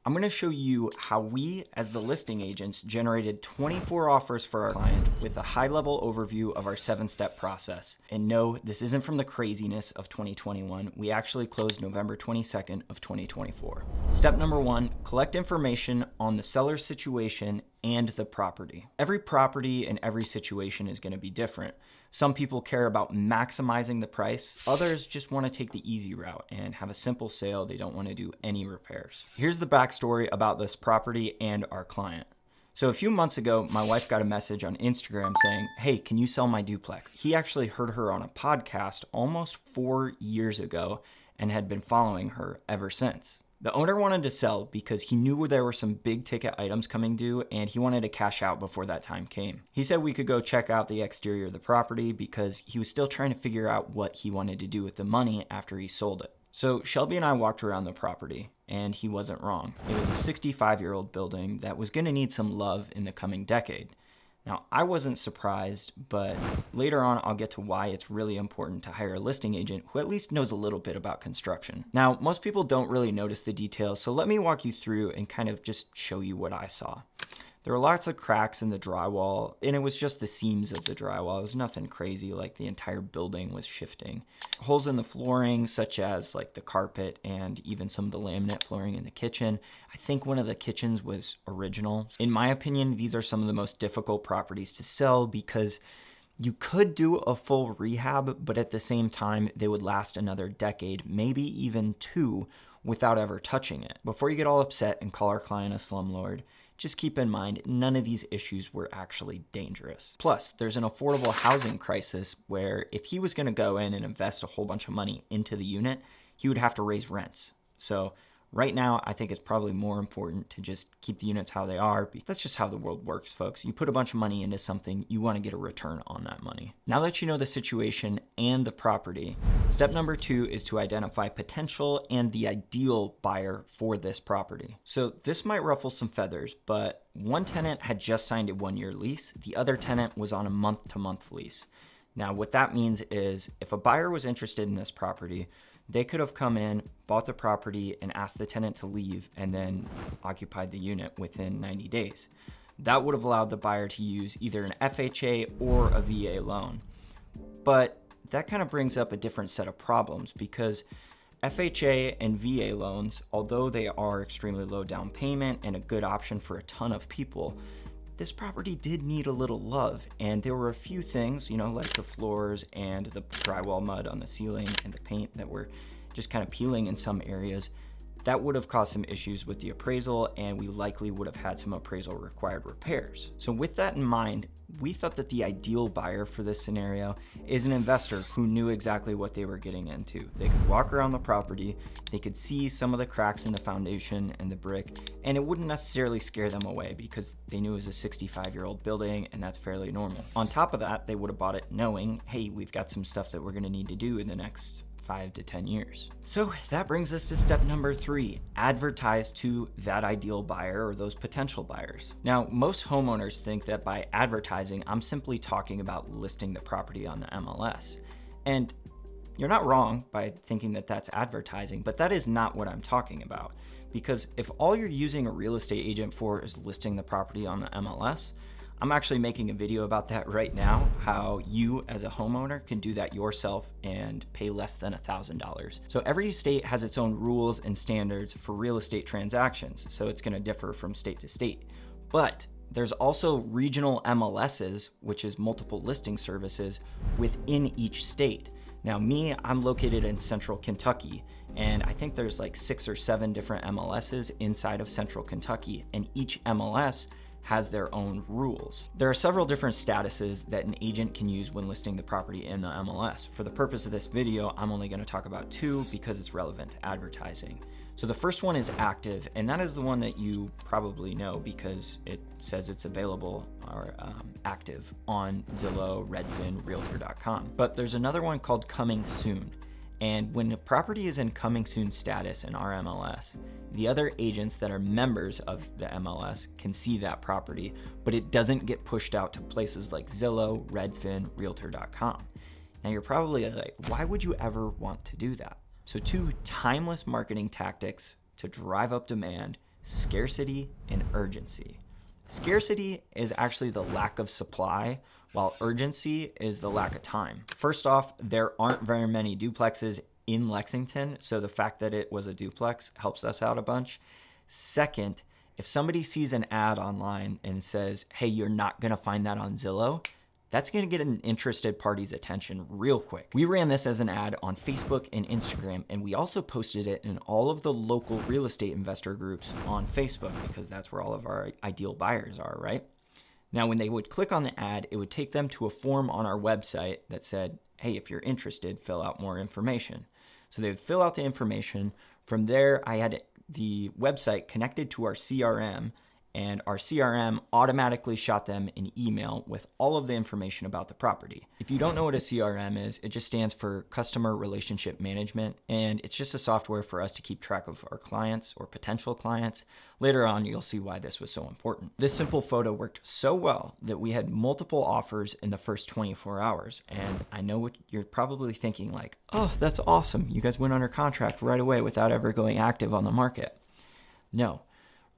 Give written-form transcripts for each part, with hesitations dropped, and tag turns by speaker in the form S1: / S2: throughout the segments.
S1: I'm going to show you how we, as the listing agents, generated 24 offers for our client with a high-level overview of our 7-step process. And no, this isn't from the craziness of 2021. We actually closed November 22nd of 2024. Step number 1, collect information on the seller's situation and the property. Every property and every situation is going to be different. Some people care about maximizing the price. Others just want to take the easy route and have a simple sale. They don't want to do any repairs. Here's the backstory about this property and our client. So a few months ago, my wife got a message on Instagram saying, "Hey, can you sell my duplex?" He actually heard her on a podcast almost 4 years ago and had been following her ever since. The owner wanted to sell because he knew there were some big ticket items coming due and he wanted to cash out before that time came. He said we could go check out the exterior of the property because he was still trying to figure out what he wanted to do with the money after he sold it. So Shelby and I walked around the property and he wasn't wrong. It was a 65-year-old building that was going to need some love in the coming decade. Now, I wasn't surprised, but later on, I'll get to why it's really important to hire a listing agent who at least knows a little bit about construction. Now, most people don't really notice the details, so let me walk you through and kind of just show you what I saw. There were lots of cracks in the drywall, and it was just the seams of the drywall. It was nothing crazy, like the entire building was shifting. Holes in the flooring, such as like the carpet and even some of the laminate flooring in the kitchen. I think one of the kitchens was original. In my opinion, these are some of the most difficult properties to sell because you could do a full rehab, but at the same time, they would last another decade, maybe even 2, without ever touching it. Before you get all upset and call our client a slumlord, just keep in mind, none of these issues were actually dangerous. Plus, there's an affordable housing crisis where if he was going to go in and invest a whole bunch of money into the unit, he would have to raise rents. So right now, I think it's probably more important to just keep the units how they are. That's just how the world works, folks. You put a bunch of money into something, you want to get a return on that money. Now that you know the situation and the property, step number 2 is to identify potential and the ideal buyer for this property. So this might ruffle some feathers, but one tenant had just signed a 1-year lease. The other tenant was on a month-to-month lease. Now, what that means is if a buyer was interested in this property, they could have come in, bought the property, and asked the tenant to leave, and then occupied the unit within 90 days. That would have allowed the buyer to use either an FHA or a VA loan. But that kind of brings up a different set of problems because FHA and VA loans, although they are extremely low down payment and a good option for a ton of people, this property did need a little love, and there were a few things, like the floors and the drywall mud on the ceiling and the paint that were just kind of peeling in some areas. That would have caused some issues with the appraisal, and we likely would have had some appraisal required repairs. So with that in mind, we thought that the ideal buyer for this scenario is an investor who knew exactly what they were getting into. They could walk around the property, they could see some of the cracks in the foundation and the brick, and it wouldn't necessarily scare them away because they knew it was a 65-year-old building and that's fairly normal. On top of that, they would have bought it knowing, hey, we've got some stuff that we're going to need to do in the next 5 to 10 years. So that brings us to step number 3, advertise to that ideal buyer or those potential buyers. Now, most homeowners think that by advertising, I'm simply talking about listing the property on the MLS. And you're not wrong by thinking that that's advertising, but that is not what I'm talking about. Because if all you're using a real estate agent for is listing the property on the MLS, I'm actually making a video about that right now, how you as a homeowner can do that yourself and pay less than $1,000. So every state has its own rules and standards for real estate transactions, so it's going to differ from state to state. But there's also regional MLSs, which is multiple listing services within each state. Now I'm located in central Kentucky, and I think there's like 6 or 7 different MLSs inside of central Kentucky, and each MLS has their own rules. There are several different statuses that an agent can use when listing the property in the MLS. For the purpose of this video, I'm only going to talk about 2 because it's relevant to advertising. So the first one is active, and that is the one that you probably know because it says it's available or active on Zillow, Redfin, Realtor.com. But there's another one called coming soon. And when a property is in coming soon status in our MLS, the other agents that are members of the MLS can see that property, but it doesn't get pushed out to places like Zillow, Redfin, Realtor.com. Now you're probably like, why would you ever want to do that? So 2 timeless marketing tactics to drive up demand, scarcity and urgency. Scarcity is actually the lack of supply, while urgency is the lack of time. First off, there aren't very many duplexes in Lexington, so the fact that it was a duplex helps us out a bunch. Second, if somebody sees an ad online and says, hey, you're not going to find that on Zillow, that's going to get an interested party's attention real quick. We ran this as an ad on Facebook and Instagram, and we also posted it in all of the local real estate investor groups on Facebook because that's where all of our ideal buyers are, right? Now, when they would click on the ad, it would take them to a form on our website that said, hey, if you're interested, fill out more information. So they would fill out the information. From there, I had the website connected to our CRM, and our CRM automatically shot them an email with all of the information about the property. If you don't know what a CRM is, it just stands for Customer Relationship Management, and it's just a software for us to keep track of our clients or potential clients. Later on, you'll see why this was so important. This simple photo worked so well that we had multiple offers in the first 24 hours, and I know what you're probably thinking, like, oh, that's awesome. You guys went under contract right away without ever going active on the market. No.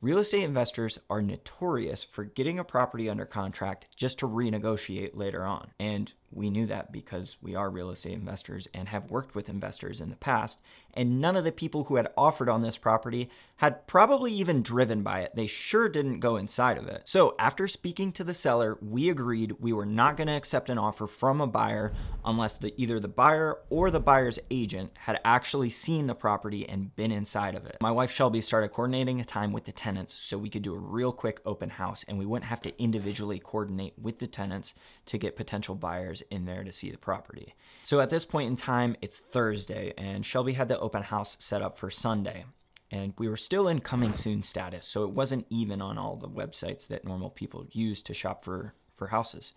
S1: Real estate investors are notorious for getting a property under contract just to renegotiate later on. And we knew that because we are real estate investors and have worked with investors in the past. And none of the people who had offered on this property had probably even driven by it. They sure didn't go inside of it. So after speaking to the seller, we agreed we were not going to accept an offer from a buyer unless either the buyer or the buyer's agent had actually seen the property and been inside of it. My wife Shelby started coordinating a time with the tenants so we could do a real quick open house and we wouldn't have to individually coordinate with the tenants to get potential buyers in there to see the property. So at this point in time, it's Thursday and Shelby had the open house set up for Sunday. And we were still in coming soon status, so it wasn't even on all the websites that normal people use to shop for houses.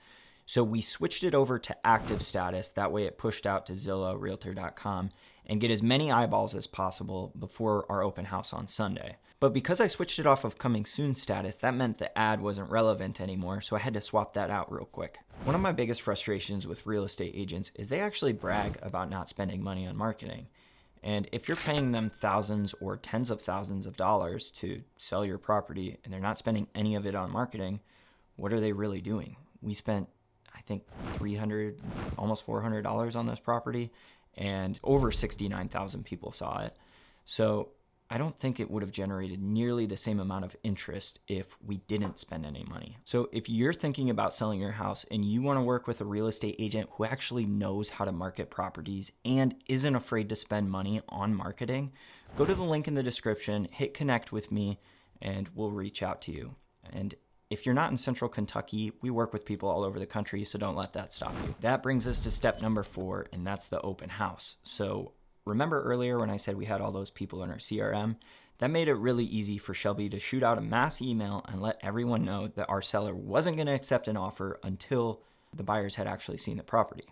S1: So we switched it over to active status. That way it pushed out to Zillow, Realtor.com, and get as many eyeballs as possible before our open house on Sunday. But because I switched it off of coming soon status, that meant the ad wasn't relevant anymore, so I had to swap that out real quick. One of my biggest frustrations with real estate agents is they actually brag about not spending money on marketing. And if you're paying them thousands or tens of thousands of dollars to sell your property and they're not spending any of it on marketing, what are they really doing? We spent, I think, $300, almost $400 on this property, and over 69,000 people saw it. So I don't think it would have generated nearly the same amount of interest if we didn't spend any money. So if you're thinking about selling your house and you want to work with a real estate agent who actually knows how to market properties and isn't afraid to spend money on marketing, go to the link in the description, hit connect with me, and we'll reach out to you. And if you're not in Central Kentucky, we work with people all over the country, so don't let that stop you. That brings us to step number 4, and that's the open house. So remember earlier when I said we had all those people in our CRM? That made it really easy for Shelby to shoot out a mass email and let everyone know that our seller wasn't going to accept an offer until the buyers had actually seen the property.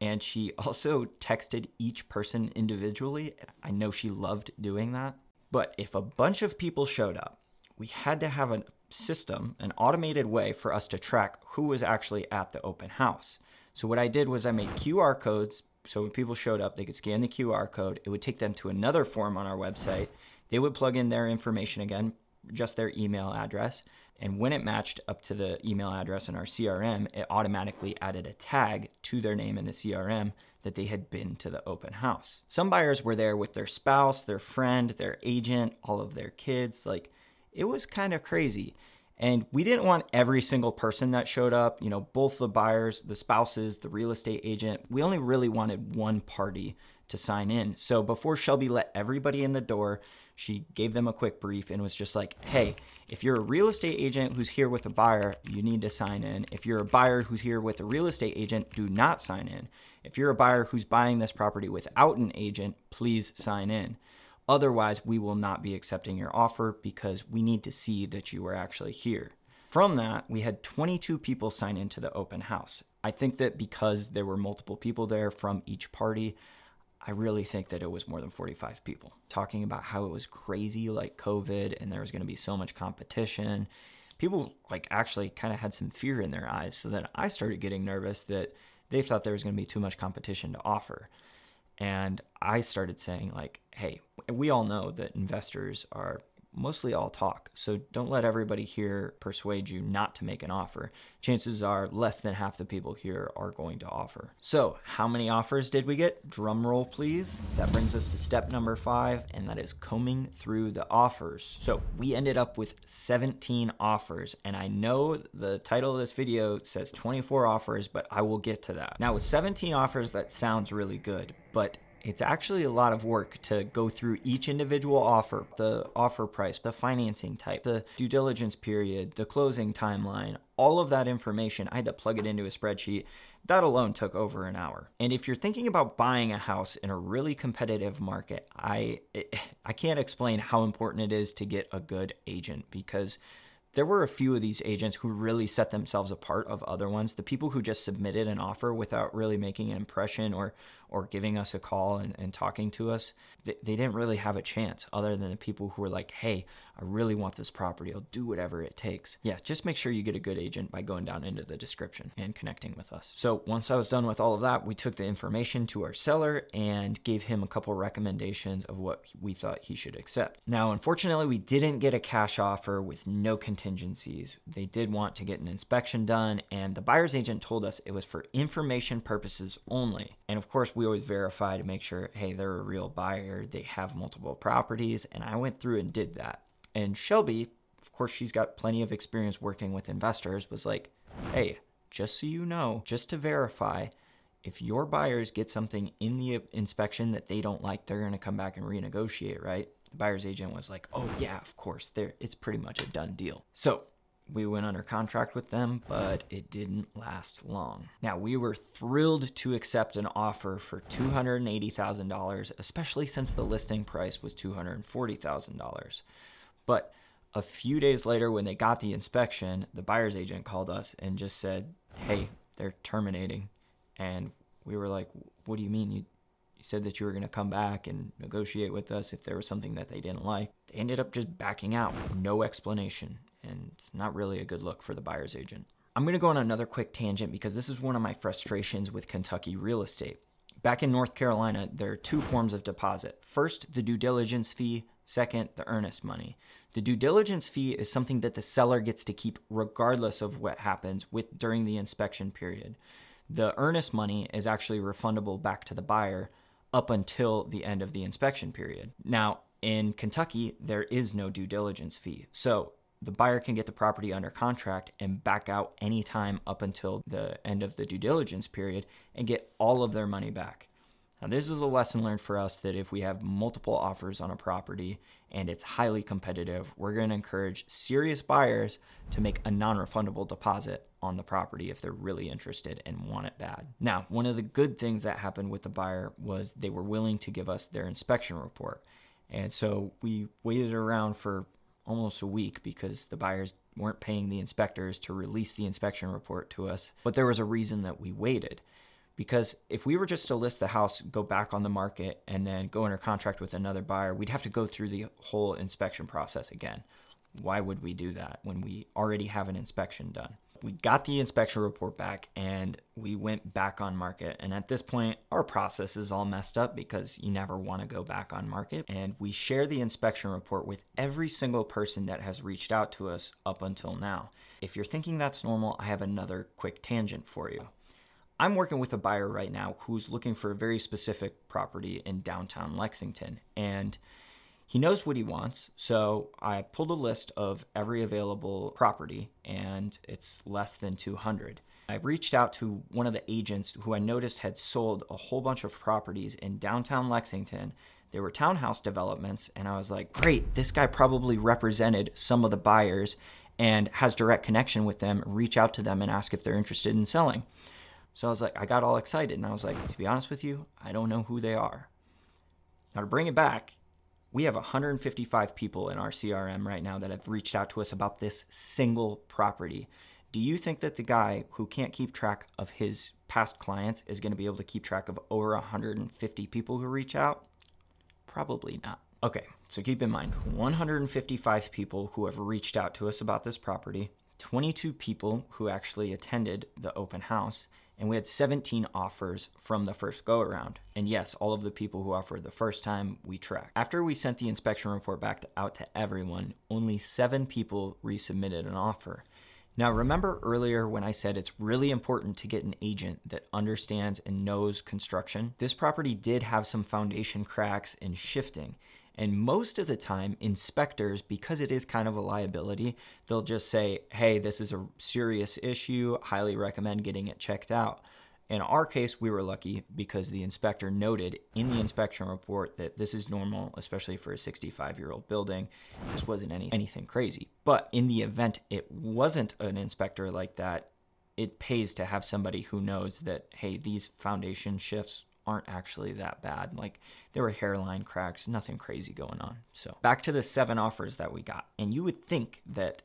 S1: And she also texted each person individually. I know she loved doing that. But if a bunch of people showed up, we had to have a system, an automated way for us to track who was actually at the open house. So what I did was I made QR codes. So when people showed up, they could scan the QR code. It would take them to another form on our website. They would plug in their information again, just their email address. And when it matched up to the email address in our CRM, it automatically added a tag to their name in the CRM that they had been to the open house. Some buyers were there with their spouse, their friend, their agent, all of their kids. Like, it was kind of crazy. And we didn't want every single person that showed up, both the buyers, the spouses, the real estate agent. We only really wanted one party to sign in. So before Shelby let everybody in the door, she gave them a quick brief and was just like, hey, if you're a real estate agent who's here with a buyer, you need to sign in. If you're a buyer who's here with a real estate agent, do not sign in. If you're a buyer who's buying this property without an agent, please sign in. Otherwise, we will not be accepting your offer because we need to see that you are actually here. From that, we had 22 people sign into the open house. I think that because there were multiple people there from each party, I really think that it was more than 45 people. Talking about how it was crazy like COVID and there was going to be so much competition. People actually kind of had some fear in their eyes, so then I started getting nervous that they thought there was going to be too much competition to offer. And I started saying hey, we all know that investors are mostly all talk. So don't let everybody here persuade you not to make an offer. Chances are less than half the people here are going to offer. So how many offers did we get? Drum roll, please. That brings us to step number 5, and that is combing through the offers. So we ended up with 17 offers, and I know the title of this video says 24 offers, but I will get to that. Now with 17 offers, that sounds really good, but it's actually a lot of work to go through each individual offer, the offer price, the financing type, the due diligence period, the closing timeline, all of that information. I had to plug it into a spreadsheet. That alone took over an hour. And if you're thinking about buying a house in a really competitive market, I can't explain how important it is to get a good agent, because there were a few of these agents who really set themselves apart of other ones. The people who just submitted an offer without really making an impression or giving us a call and talking to us, they didn't really have a chance, other than the people who were like, hey, I really want this property. I'll do whatever it takes. Yeah, just make sure you get a good agent by going down into the description and connecting with us. So once I was done with all of that, we took the information to our seller and gave him a couple recommendations of what we thought he should accept. Now, unfortunately, we didn't get a cash offer with no contingencies. They did want to get an inspection done, and the buyer's agent told us it was for information purposes only. And of course, we always verify to make sure, hey, they're a real buyer, they have multiple properties, and I went through and did that. And Shelby, of course, she's got plenty of experience working with investors, was like, hey, just so you know, just to verify, if your buyers get something in the inspection that they don't like, they're going to come back and renegotiate, right? The buyer's agent was like, oh yeah, of course, it's pretty much a done deal. So we went under contract with them, but it didn't last long. Now, we were thrilled to accept an offer for $280,000, especially since the listing price was $240,000. But a few days later, when they got the inspection, the buyer's agent called us and just said, hey, they're terminating. And we were like, what do you mean? You said that you were going to come back and negotiate with us if there was something that they didn't like. They ended up just backing out, no explanation. And it's not really a good look for the buyer's agent. I'm going to go on another quick tangent because this is one of my frustrations with Kentucky real estate. Back in North Carolina, there are 2 forms of deposit. First, the due diligence fee. Second, the earnest money. The due diligence fee is something that the seller gets to keep regardless of what happens during the inspection period. The earnest money is actually refundable back to the buyer up until the end of the inspection period. Now, in Kentucky, there is no due diligence fee. So the buyer can get the property under contract and back out anytime up until the end of the due diligence period and get all of their money back. Now, this is a lesson learned for us that if we have multiple offers on a property and it's highly competitive, we're going to encourage serious buyers to make a non-refundable deposit on the property if they're really interested and want it bad. Now, one of the good things that happened with the buyer was they were willing to give us their inspection report. And so we waited around for almost a week because the buyers weren't paying the inspectors to release the inspection report to us. But there was a reason that we waited. Because if we were just to list the house, go back on the market, and then go under contract with another buyer, we'd have to go through the whole inspection process again. Why would we do that when we already have an inspection done? We got the inspection report back and we went back on market. And at this point, our process is all messed up because you never want to go back on market. And we share the inspection report with every single person that has reached out to us up until now. If you're thinking that's normal, I have another quick tangent for you. I'm working with a buyer right now who's looking for a very specific property in downtown Lexington, and he knows what he wants. So I pulled a list of every available property, and it's less than 200. I reached out to one of the agents who I noticed had sold a whole bunch of properties in downtown Lexington. They were townhouse developments, and I was like, great, this guy probably represented some of the buyers and has direct connection with them. Reach out to them and ask if they're interested in selling. So I was like, I got all excited, and I was like, to be honest with you, I don't know who they are. Now to bring it back, we have 155 people in our CRM right now that have reached out to us about this single property. Do you think that the guy who can't keep track of his past clients is going to be able to keep track of over 150 people who reach out? Probably not. Okay, so keep in mind, 155 people who have reached out to us about this property, 22 people who actually attended the open house, And we had 17 offers from the first go around. And yes, all of the people who offered the first time we tracked. After we sent the inspection report out to everyone, only 7 people resubmitted an offer. Now, remember earlier when I said it's really important to get an agent that understands and knows construction? This property did have some foundation cracks and shifting. And most of the time, inspectors, because it is kind of a liability, they'll just say, hey, this is a serious issue, highly recommend getting it checked out. In our case, we were lucky because the inspector noted in the inspection report that this is normal, especially for a 65-year-old building. This wasn't anything crazy. But in the event it wasn't an inspector like that, it pays to have somebody who knows that, hey, these foundation shifts aren't actually that bad. Like, there were hairline cracks, nothing crazy going on. So back to the 7 offers that we got. And you would think that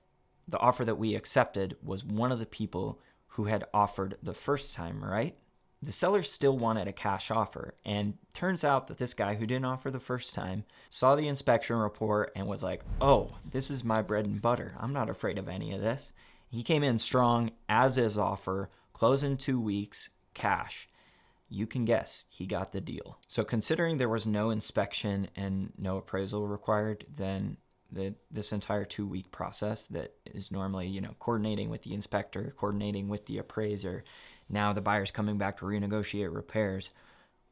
S1: the offer that we accepted was one of the people who had offered the first time, right? The seller still wanted a cash offer, and turns out that this guy who didn't offer the first time saw the inspection report and was like, oh, this is my bread and butter. I'm not afraid of any of this. He came in strong, as is offer, close in 2 weeks, cash. You can guess he got the deal. So considering there was no inspection and no appraisal required, then this entire 2-week process that is normally, coordinating with the inspector, coordinating with the appraiser, now the buyer's coming back to renegotiate repairs,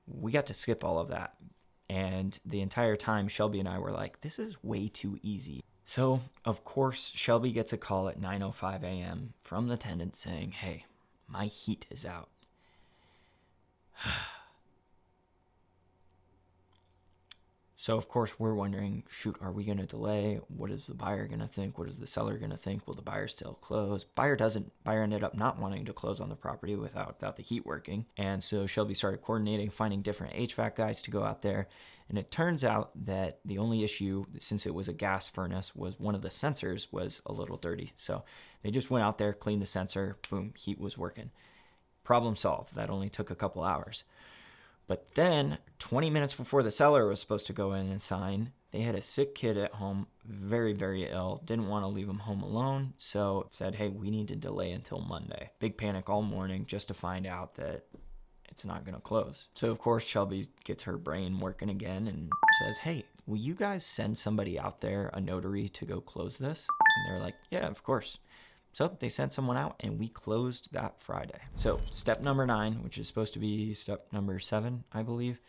S1: we got to skip all of that. And the entire time, Shelby and I were like, this is way too easy. So, of course, Shelby gets a call at 9:05 a.m. from the tenant saying, hey, my heat is out. So, of course, we're wondering, shoot, are we going to delay? What is the buyer going to think? What is the seller going to think? Will the buyer still close? Buyer ended up not wanting to close on the property without the heat working. And so Shelby started coordinating, finding different HVAC guys to go out there. And it turns out that the only issue, since it was a gas furnace, was one of the sensors was a little dirty. So they just went out there, cleaned the sensor, boom, heat was working. Problem solved. That only took a couple hours. But then 20 minutes before the seller was supposed to go in and sign, they had a sick kid at home, very, very ill, didn't want to leave him home alone, so said, hey, we need to delay until Monday. Big panic all morning just to find out that it's not going to close. So, of course, Shelby gets her brain working again and says, hey, will you guys send somebody out there, a notary, to go close this? And they're like, yeah, of course. So they sent someone out and we closed that Friday. So step number 9, which is supposed to be step number 7, I believe,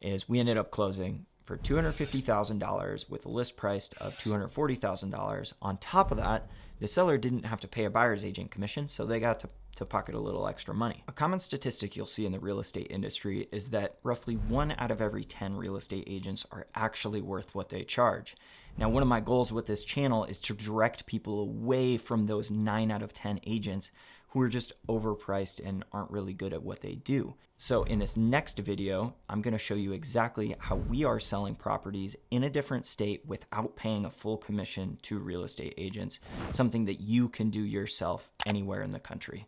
S1: is we ended up closing for $250,000 with a list price of $240,000. On top of that, the seller didn't have to pay a buyer's agent commission, so they got to pocket a little extra money. A common statistic you'll see in the real estate industry is that roughly 1 out of every 10 real estate agents are actually worth what they charge. Now, one of my goals with this channel is to direct people away from those 9 out of 10 agents who are just overpriced and aren't really good at what they do. So in this next video, I'm going to show you exactly how we are selling properties in a different state without paying a full commission to real estate agents, something that you can do yourself anywhere in the country.